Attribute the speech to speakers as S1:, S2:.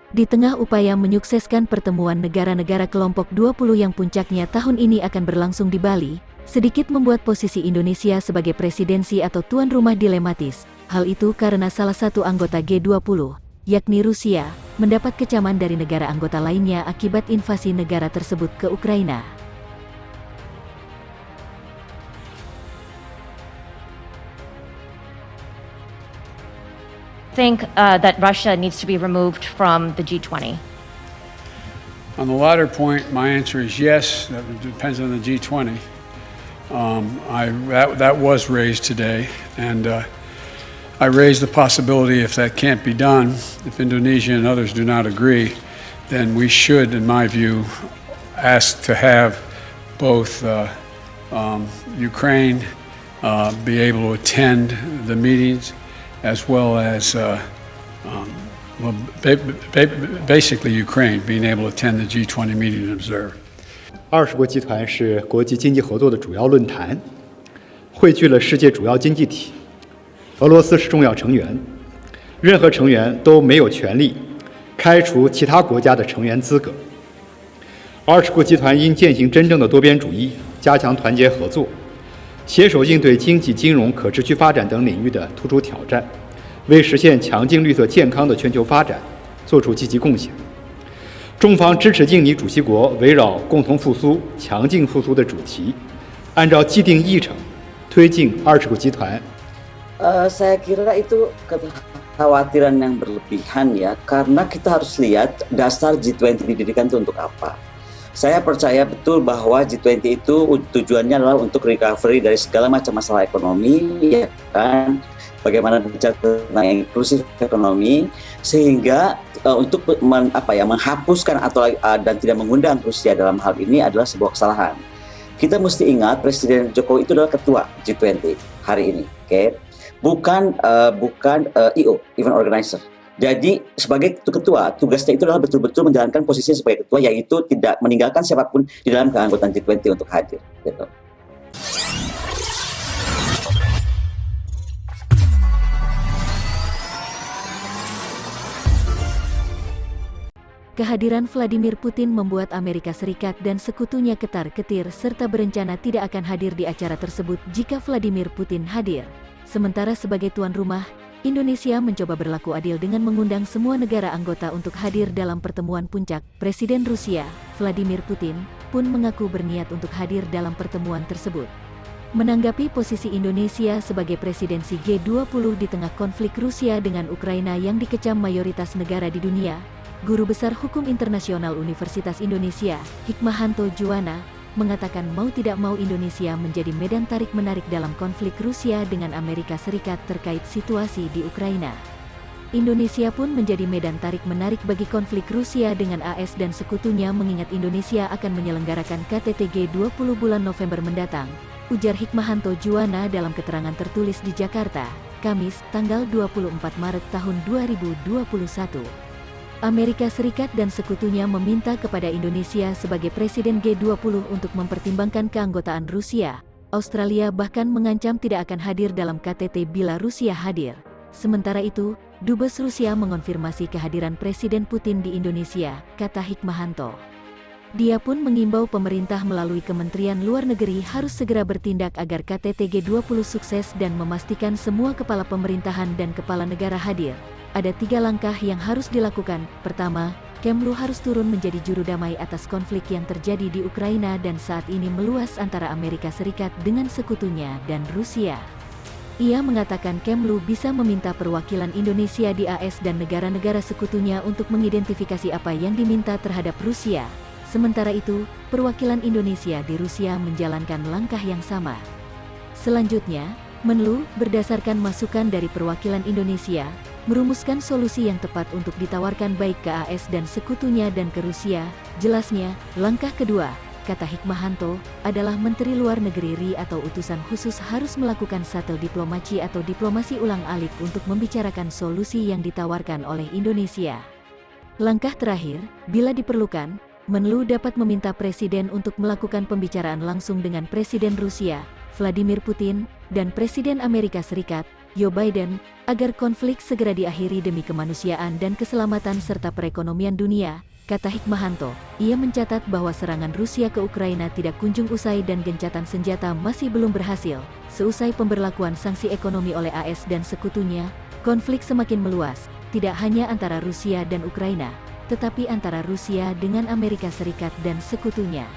S1: Di tengah upaya menyukseskan pertemuan negara-negara kelompok 20 yang puncaknya tahun ini akan berlangsung di Bali, sedikit membuat posisi Indonesia sebagai presidensi atau tuan rumah dilematis. Hal itu karena salah satu anggota G20, yakni Rusia, mendapat kecaman dari negara anggota lainnya akibat invasi negara tersebut ke Ukraina.
S2: Think that Russia needs to be removed from the G20?
S3: On the latter point, my answer is yes. That depends on the G20. That was raised today, and I raised the possibility if that can't be done, if Indonesia and others do not agree, then we should, in my view, ask to have both Ukraine be able to attend the meetings, as well as basically Ukraine being able to attend the G20 meeting and observe.
S4: 20国集团是国际经济合作的主要论坛，汇聚了世界主要经济体。俄罗斯是重要成员，任何成员都没有权利开除其他国家的成员资格。20国集团应践行真正的多边主义，加强团结合作，携手应对经济、金融、可持续发展等领域的突出挑战，为实现强劲、绿色、健康的全球发展做出积极贡献。中方支持印尼主席国围绕共同复苏、强劲复苏的主题，按照既定议程推进20国集团。
S5: Saya kira itu kekhawatiran yang berlebihan ya, karena kita harus lihat dasar G20 didirikan itu untuk apa. Saya percaya betul bahwa G20 itu tujuannya adalah untuk recovery dari segala macam masalah ekonomi, ya kan? Bagaimana bicara tentang inklusif ekonomi, sehingga untuk menghapuskan atau dan tidak mengundang Rusia dalam hal ini adalah sebuah kesalahan. Kita mesti ingat Presiden Jokowi itu adalah ketua G20 hari ini, oke? Bukan EO, event organizer. Jadi sebagai ketua, tugasnya itu adalah betul-betul menjalankan posisinya sebagai ketua, yaitu tidak meninggalkan siapapun di dalam keanggotaan G20 untuk hadir. Gitu.
S1: Kehadiran Vladimir Putin membuat Amerika Serikat dan sekutunya ketar-ketir serta berencana tidak akan hadir di acara tersebut jika Vladimir Putin hadir. Sementara sebagai tuan rumah, Indonesia mencoba berlaku adil dengan mengundang semua negara anggota untuk hadir dalam pertemuan puncak. Presiden Rusia, Vladimir Putin, pun mengaku berniat untuk hadir dalam pertemuan tersebut. Menanggapi posisi Indonesia sebagai presidensi G20 di tengah konflik Rusia dengan Ukraina yang dikecam mayoritas negara di dunia, Guru Besar Hukum Internasional Universitas Indonesia, Hikmahanto Juwana, mengatakan mau tidak mau Indonesia menjadi medan tarik-menarik dalam konflik Rusia dengan Amerika Serikat terkait situasi di Ukraina. Indonesia pun menjadi medan tarik-menarik bagi konflik Rusia dengan AS dan sekutunya mengingat Indonesia akan menyelenggarakan KTT G20 bulan November mendatang, ujar Hikmahanto Juwana dalam keterangan tertulis di Jakarta, Kamis, tanggal 24 Maret tahun 2021. Amerika Serikat dan sekutunya meminta kepada Indonesia sebagai presiden G20 untuk mempertimbangkan keanggotaan Rusia. Australia bahkan mengancam tidak akan hadir dalam KTT bila Rusia hadir. Sementara itu, Dubes Rusia mengonfirmasi kehadiran Presiden Putin di Indonesia, kata Hikmahanto. Dia pun mengimbau pemerintah melalui Kementerian Luar Negeri harus segera bertindak agar KTT G20 sukses dan memastikan semua kepala pemerintahan dan kepala negara hadir. Ada 3 langkah yang harus dilakukan. Pertama, Kemlu harus turun menjadi juru damai atas konflik yang terjadi di Ukraina dan saat ini meluas antara Amerika Serikat dengan sekutunya dan Rusia. Ia mengatakan Kemlu bisa meminta perwakilan Indonesia di AS dan negara-negara sekutunya untuk mengidentifikasi apa yang diminta terhadap Rusia. Sementara itu, perwakilan Indonesia di Rusia menjalankan langkah yang sama. Selanjutnya, Menlu, berdasarkan masukan dari perwakilan Indonesia, merumuskan solusi yang tepat untuk ditawarkan baik ke AS dan sekutunya dan ke Rusia. Jelasnya, langkah kedua, kata Hikmahanto, adalah Menteri Luar Negeri RI atau utusan khusus harus melakukan shuttle diplomasi atau diplomasi ulang-alik untuk membicarakan solusi yang ditawarkan oleh Indonesia. Langkah terakhir, bila diperlukan, Menlu dapat meminta Presiden untuk melakukan pembicaraan langsung dengan Presiden Rusia, Vladimir Putin, dan Presiden Amerika Serikat, Joe Biden, agar konflik segera diakhiri demi kemanusiaan dan keselamatan serta perekonomian dunia, kata Hikmahanto. Ia mencatat bahwa serangan Rusia ke Ukraina tidak kunjung usai dan gencatan senjata masih belum berhasil. Seusai pemberlakuan sanksi ekonomi oleh AS dan sekutunya, konflik semakin meluas, tidak hanya antara Rusia dan Ukraina, tetapi antara Rusia dengan Amerika Serikat dan sekutunya.